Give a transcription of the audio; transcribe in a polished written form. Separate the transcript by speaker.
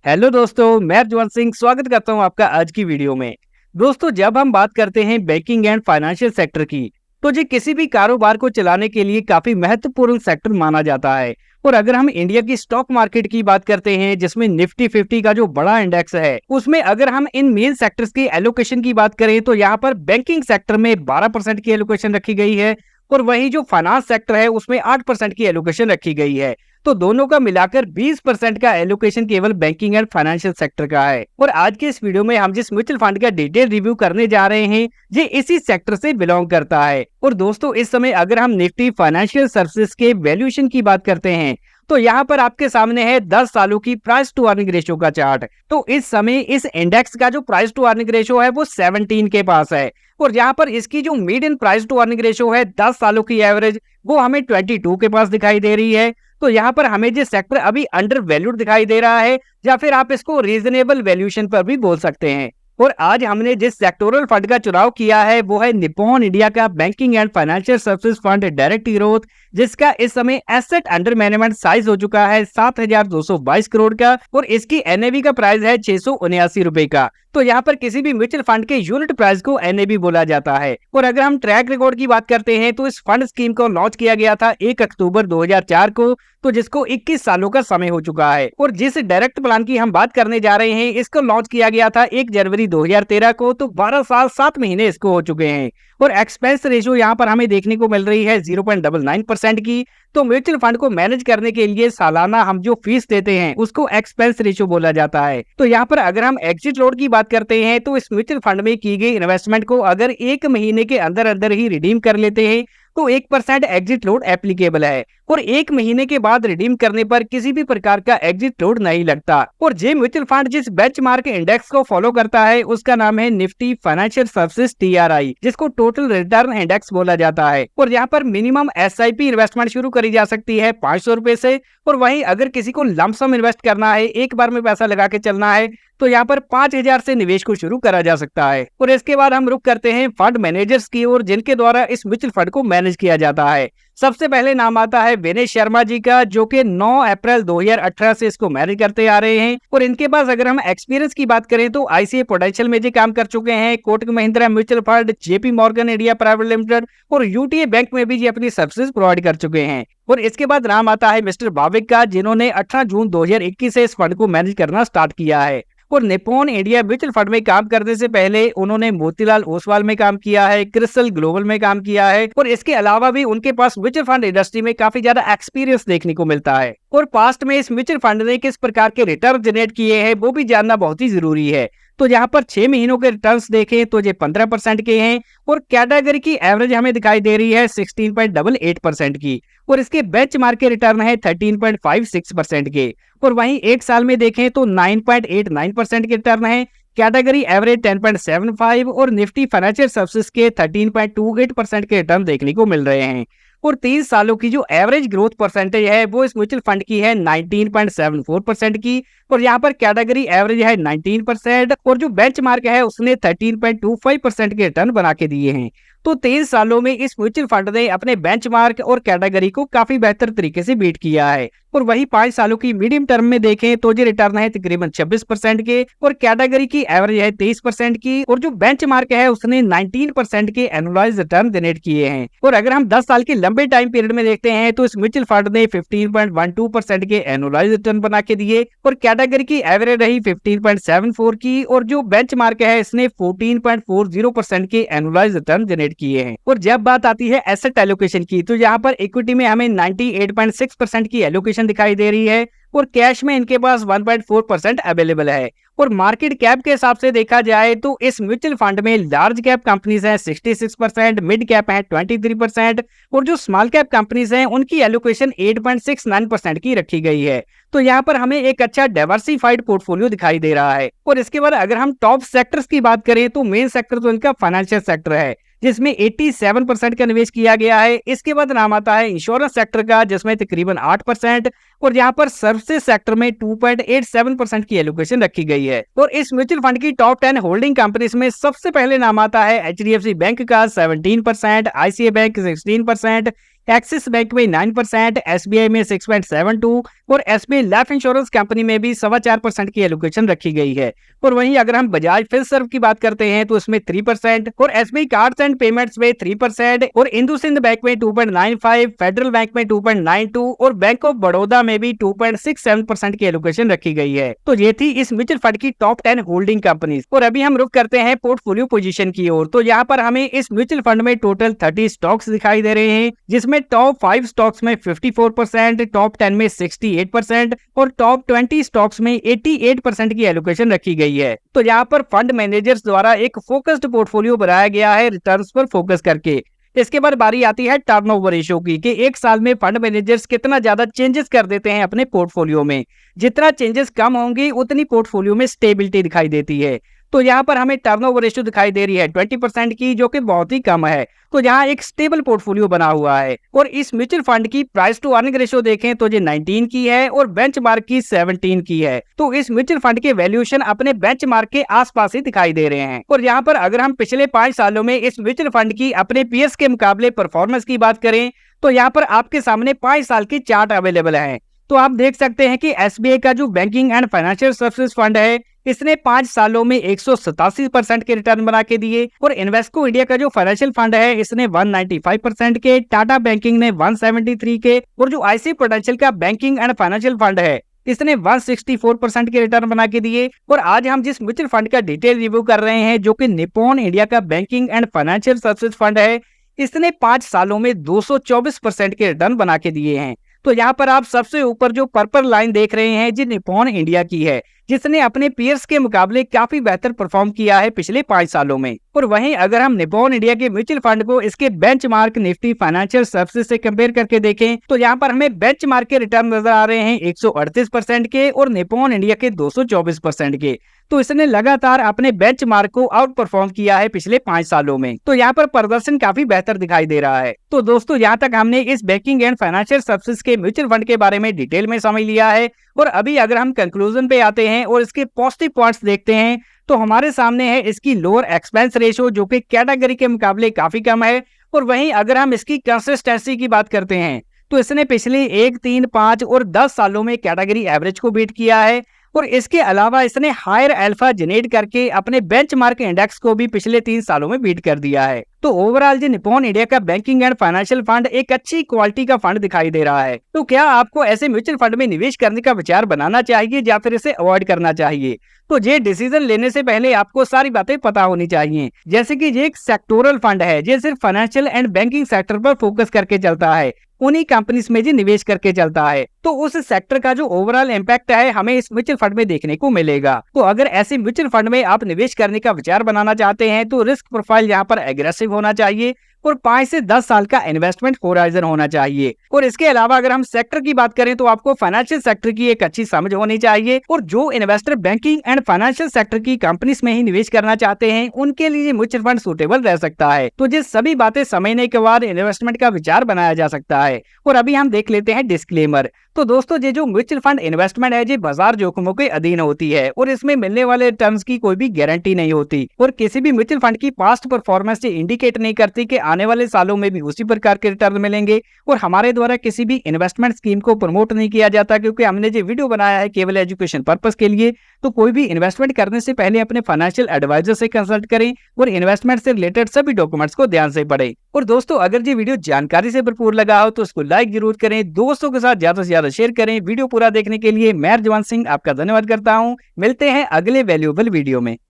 Speaker 1: Hello दोस्तों, मैं जवंत सिंह स्वागत करता हूं आपका आज की वीडियो में। दोस्तों, जब हम बात करते हैं बैंकिंग एंड फाइनेंशियल सेक्टर की, तो ये किसी भी कारोबार को चलाने के लिए काफी महत्वपूर्ण सेक्टर माना जाता है। और अगर हम इंडिया की स्टॉक मार्केट की बात करते हैं, जिसमें निफ्टी 50 का जो बड़ा इंडेक्स है, उसमें अगर हम इन मेन सेक्टर्स की एलोकेशन की बात करें तो यहाँ पर बैंकिंग सेक्टर में 12% की एलोकेशन रखी गई है और वही जो फाइनेंस सेक्टर है उसमें 8% की एलोकेशन रखी गई है। तो दोनों का मिलाकर 20% का एलोकेशन केवल बैंकिंग एंड फाइनेंशियल सेक्टर का है। और आज के इस वीडियो में हम जिस म्यूचुअल फंड का डिटेल रिव्यू करने जा रहे हैं, ये इसी सेक्टर से बिलोंग करता है। और दोस्तों, इस समय अगर हम निफ्टी फाइनेंशियल सर्विसेज के वैल्यूएशन की बात करते हैं, तो यहाँ पर आपके सामने है 10 सालों की प्राइस टू अर्निंग रेशियो का चार्ट। तो इस समय इस इंडेक्स का जो प्राइस टू अर्निंग रेशियो है वो 17 के पास है। और यहाँ पर इसकी जो median price to earning ratio है 10 सालों की एवरेज, वो हमें 22 के पास दिखाई दे रही है। तो यहाँ पर हमें ये सेक्टर अभी अंडर वैल्यूड दिखाई दे रहा है, या फिर आप इसको रीजनेबल वैल्यूएशन पर भी बोल सकते हैं। और आज हमने जिस सेक्टोरल फंड का चुनाव किया है वो है निप्पॉन इंडिया का banking and financial services fund direct growth, जिसका इस समय एसेट अंडर मैनेजमेंट साइज हो चुका है 7,222 करोड़ का और इसकी एनएवी का प्राइस है 679 रुपए का। तो यहाँ पर किसी भी म्यूचुअल फंड के यूनिट प्राइस को एनएवी बोला जाता है। और अगर हम ट्रैक रिकॉर्ड की बात करते हैं तो इस फंड स्कीम को लॉन्च किया गया था 1 अक्टूबर 2004 को, तो जिसको 21 सालों का समय हो चुका है। और जिस डायरेक्ट प्लान की हम बात करने जा रहे हैं, इसको लॉन्च किया गया था 1 जनवरी 2013 को, तो 12 साल 7 महीने इसको हो चुके हैं। और एक्सपेंस रेशियो यहाँ पर हमें देखने को मिल रही है 0.99% की। तो म्यूचुअल फंड को मैनेज करने के लिए सालाना हम जो फीस देते हैं उसको एक्सपेंस रेशियो बोला जाता है। तो यहाँ पर अगर हम एग्जिट लोड की बात करते हैं, तो इस म्यूचुअल फंड में की गई इन्वेस्टमेंट को अगर 1 महीने के अंदर अंदर ही रिडीम कर लेते हैं तो 1% एग्जिट लोड एप्लीकेबल है। और 1 महीने के बाद रिडीम करने पर किसी भी प्रकार का एग्जिट लोड नहीं लगता। और जे म्यूचुअल फंड जिस बेंचमार्क इंडेक्स को फॉलो करता है उसका नाम है निफ्टी फाइनेंशियल सर्विसेज TRI, जिसको टोटल रिटर्न इंडेक्स बोला जाता है। और यहाँ पर मिनिमम SIP इन्वेस्टमेंट शुरू करी जा सकती है 500 रुपए से। और वहीं अगर किसी को लमसम इन्वेस्ट करना है, एक बार में पैसा लगा के चलना है, तो यहाँ पर 5,000 से निवेश को शुरू करा जा सकता है। और इसके बाद हम रुक करते हैं फंड मैनेजर्स की ओर, जिनके द्वारा इस म्यूचुअल फंड को मैनेज किया जाता है। सबसे पहले नाम आता है विनेश शर्मा जी का, जो कि 9 अप्रैल 2018 से इसको मैनेज करते आ रहे हैं। और इनके पास अगर हम एक्सपीरियंस की बात करें तो ICICI प्रूडेंशियल में जी काम कर चुके हैं, Kotak Mahindra mutual fund, JP Morgan India private limited और UTA बैंक में भी जी अपनी सर्विसेज प्रोवाइड कर चुके हैं। और इसके बाद नाम आता है मिस्टर भाविक का, जिन्होंने 18 जून 2021 से इस फंड को मैनेज करना स्टार्ट किया है। और निप्पॉन इंडिया म्यूचुअल फंड में काम करने से पहले उन्होंने मोतीलाल ओसवाल में काम किया है, क्रिस्टल ग्लोबल में काम किया है। और इसके अलावा भी उनके पास म्यूचुअल फंड इंडस्ट्री में काफी ज्यादा एक्सपीरियंस देखने को मिलता है। और पास्ट में इस म्यूचुअल फंड ने किस प्रकार के रिटर्न जनरेट किए हैं वो भी जानना बहुत ही जरूरी है। तो यहाँ पर 6 महीनों के रिटर्न्स देखें तो ये 15% के हैं। और कैटेगरी की एवरेज हमें दिखाई दे रही है 16.88% की। और इसके बेंचमार्क के रिटर्न है 13.56% के। और वहीं एक साल में देखें तो 9.89% के रिटर्न है। कैटेगरी एवरेज 10.75 और निफ्टी फाइनेंशियल सर्विसेज के 13.28% के रिटर्न देखने को मिल रहे हैं। और 30 सालों की जो एवरेज ग्रोथ परसेंटेज है वो इस म्यूचुअल फंड की है 19.74% की। और यहाँ पर कैटेगरी एवरेज है 19% और जो बेंचमार्क है उसने 13.25% के रिटर्न बना के दिए हैं। तो 23 सालों में इस म्यूचुअल फंड ने अपने बेंचमार्क और कैटेगरी को काफी बेहतर तरीके से बीट किया है। और वही 5 सालों की मीडियम टर्म में देखें तो जो रिटर्न है तकरीबन 26% के और कैटेगरी की एवरेज है 23% की और जो बेंचमार्क है उसने 19% के एनुअलाइज्ड रिटर्न जनरेट किए हैं। और अगर हम 10 साल के लंबे टाइम पीरियड में देखते हैं तो इस म्यूचुअल फंड ने 15.12% के एनुअलाइज्ड रिटर्न बना के दिए और कैटेगरी की एवरेज रही 15.74 की और जो बेंचमार्क है इसने 14.40% के एनुअलाइज्ड रिटर्न जनरेट किए हैं। और जब बात आती है एसेट एलोकेशन की, तो यहाँ पर इक्विटी में हमें 98.6% की एलोकेशन दिखाई दे रही है और कैश में इनके पास 1.4% अवेलेबल है। और मार्केट कैप के हिसाब से देखा जाए तो इस म्यूचुअल फंड में लार्ज कैप कंपनीज हैं 66%, मिड कैप है 23% और जो स्मॉल कैप कंपनीज हैं उनकी एलोकेशन 8.69% की रखी गई है। तो यहाँ पर हमें एक अच्छा डाइवर्सिफाइड पोर्टफोलियो दिखाई दे रहा है। और इसके बाद अगर हम टॉप सेक्टर्स की बात करें तो मेन सेक्टर तो इनका फाइनेंशियल सेक्टर है, जिसमें 87% का निवेश किया गया है। इसके बाद नाम आता है इंश्योरेंस सेक्टर का, जिसमें तकरीबन 8% और यहाँ पर सर्विसेज सेक्टर में 2.87% की एलोकेशन रखी गई है। और इस म्यूचुअल फंड की टॉप 10 होल्डिंग कंपनीज में सबसे पहले नाम आता है HDFC बैंक का 17%, ICICI बैंक 16%, एक्सिस बैंक में 9%, SBI में 6.72 और SBI लाइफ इंश्योरेंस कंपनी में भी 4.25% की एलोकेशन रखी गई है। और वहीं अगर हम बजाज फिनसर्व की बात करते हैं तो इसमें 3% और SBI कार्ड्स एंड पेमेंट्स में 3% और इंडसइंड बैंक में 2.95, फेडरल बैंक में 2.92 और बैंक ऑफ बड़ौदा में भी 2.67% की एलोकेशन रखी गई है। तो ये थी इस म्यूचुअल फंड की टॉप 10 होल्डिंग कंपनीज। और अभी हम रुक करते हैं पोर्टफोलियो पोजीशन की ओर। तो यहाँ पर हमें इस म्यूचुअल फंड में टोटल 30 स्टॉक्स दिखाई दे रहे हैं, जिसमें टॉप 5 स्टॉक्स में 54%, टॉप 10 में 68% और टॉप 20 स्टॉक्स में 88% की एलोकेशन रखी गई है। तो यहाँ पर फंड मैनेजर्स द्वारा एक फोकस्ड पोर्टफोलियो बनाया गया है रिटर्न्स पर फोकस करके। इसके बाद बारी आती है टर्नओवर रेशियो की कि एक साल में फंड मैनेजर्स कितना ज्यादा चेंजेस कर देते हैं अपने पोर्टफोलियो में। जितना चेंजेस कम होंगे उतनी पोर्टफोलियो में स्टेबिलिटी दिखाई देती है। तो यहाँ पर हमें टर्नओवर रेशियो दिखाई दे रही है 20% की, जो कि बहुत ही कम है। तो यहाँ एक स्टेबल पोर्टफोलियो बना हुआ है। और इस म्यूचुअल फंड की प्राइस टू अर्निंग रेशियो देखें तो ये 19 की है और बेंचमार्क की 17 की है। तो इस म्यूचुअल फंड के वैल्यूएशन अपने बेंचमार्क के आसपास ही दिखाई दे रहे हैं। और यहाँ पर अगर हम पिछले 5 सालों में इस म्यूचुअल फंड की अपने पीएस के मुकाबले परफॉर्मेंस की बात करें तो यहाँ पर आपके सामने 5 साल की चार्ट अवेलेबल है। तो आप देख सकते हैं कि SBI का जो banking and financial services fund है, इसने 5 सालों में 187% के रिटर्न बना के दिए। और इन्वेस्को इंडिया का जो फाइनेंशियल फंड है, इसने 195% के, टाटा बैंकिंग ने 173 के और जो IC प्रूडेंशियल का बैंकिंग एंड फाइनेंशियल फंड है, इसने 164% के रिटर्न बना के दिए। और आज हम जिस म्यूचुअल फंड का डिटेल रिव्यू कर रहे हैं, जो कि निप्पॉन इंडिया का banking and financial services fund है, इसने 5 सालों में 224% के रिटर्न बना के दिए हैं। तो यहाँ पर आप सबसे ऊपर जो पर्पल लाइन देख रहे हैं, जी निप्पॉन इंडिया की है, जिसने अपने पीयर्स के मुकाबले काफी बेहतर परफॉर्म किया है पिछले 5 सालों में। और वहीं अगर हम निप्पॉन इंडिया के म्यूचुअल फंड को इसके बेंचमार्क निफ्टी फाइनेंशियल सर्विसेज से कंपेयर करके देखें तो यहाँ पर हमें बेंचमार्क के रिटर्न नजर आ रहे हैं 138% के और निप्पॉन इंडिया के 224% के। तो इसने लगातार अपने बेंचमार्क को आउट परफॉर्म किया है पिछले 5 सालों में। तो यहाँ पर प्रदर्शन काफी बेहतर दिखाई दे रहा है। तो दोस्तों, यहाँ तक हमने इस बैंकिंग एंड फाइनेंशियल सर्विसेज के म्यूचुअल फंड के बारे में डिटेल में समझ लिया है। और अभी अगर हम कंक्लूजन पे आते हैं और इसके पॉजिटिव पॉइंट्स देखते हैं तो हमारे सामने है इसकी लोअर एक्सपेंस रेशियो, जो कि कैटेगरी के मुकाबले काफी कम है। और वहीं अगर हम इसकी कंसिस्टेंसी की बात करते हैं तो इसने पिछले 1, 3, 5 और 10 सालों में कैटेगरी एवरेज को बीट किया है। और इसके अलावा इसने हायर अल्फा जनरेट करके अपने बेंचमार्क इंडेक्स को भी पिछले 3 सालों में बीट कर दिया है। तो ओवरऑल जी निप्पॉन इंडिया का बैंकिंग एंड फाइनेंशियल फंड एक अच्छी क्वालिटी का फंड दिखाई दे रहा है। तो क्या आपको ऐसे म्यूचुअल फंड में निवेश करने का विचार बनाना चाहिए या फिर इसे अवॉइड करना चाहिए? तो ये डिसीजन लेने से पहले आपको सारी बातें पता होनी चाहिए, जैसे कि ये एक सेक्टोरल फंड है, ये सिर्फ फाइनेंशियल एंड बैंकिंग सेक्टर पर फोकस करके चलता है, उन्हीं कंपनीज में जी निवेश करके चलता है। तो उस सेक्टर का जो ओवरऑल इम्पैक्ट है हमें इस म्यूचुअल फंड में देखने को मिलेगा। तो अगर ऐसे म्यूचुअल फंड में आप निवेश करने का विचार बनाना चाहते हैं तो रिस्क प्रोफाइल यहाँ पर एग्रेसिव होना चाहिए और 5 से 10 साल का इन्वेस्टमेंट होराइजन होना चाहिए। और इसके अलावा अगर हम सेक्टर की बात करें तो आपको फाइनेंशियल सेक्टर की एक अच्छी समझ होनी चाहिए। और जो investor banking and financial sector की कंपनीज में ही निवेश करना चाहते हैं उनके लिए म्यूचुअल फंड सूटेबल रह सकता है। तो ये सभी बातें समझने के बाद इन्वेस्टमेंट का विचार बनाया जा सकता है। और अभी हम देख लेते हैं डिस्क्लेमर। तो दोस्तों, ये जो म्यूचुअल फंड इन्वेस्टमेंट है, ये बाजार जोखिमों के अधीन होती है और इसमें मिलने वाले रिटर्न्स की कोई भी गारंटी नहीं होती। और किसी भी म्यूचुअल फंड की पास्ट परफॉर्मेंस ये इंडिकेट नहीं करती कि आने वाले सालों में भी उसी प्रकार के रिटर्न मिलेंगे। और हमारे द्वारा किसी भी इन्वेस्टमेंट स्कीम को प्रमोट नहीं किया जाता, क्योंकि हमने जो वीडियो बनाया है केवल एजुकेशन पर्पस के लिए। तो कोई भी इन्वेस्टमेंट करने से पहले अपने फाइनेंशियल एडवाइजर से कंसल्ट करें और इन्वेस्टमेंट से रिलेटेड सभी डॉक्यूमेंट्स को ध्यान से पढ़ें। और दोस्तों, अगर ये वीडियो जानकारी से भरपूर लगा हो तो उसको लाइक जरूर करें, दोस्तों के साथ ज्यादा से ज्यादा शेयर करें। वीडियो पूरा देखने के लिए मैं अर्जमान सिंह आपका धन्यवाद करता हूँ। मिलते हैं अगले वैल्यूएबल वीडियो में।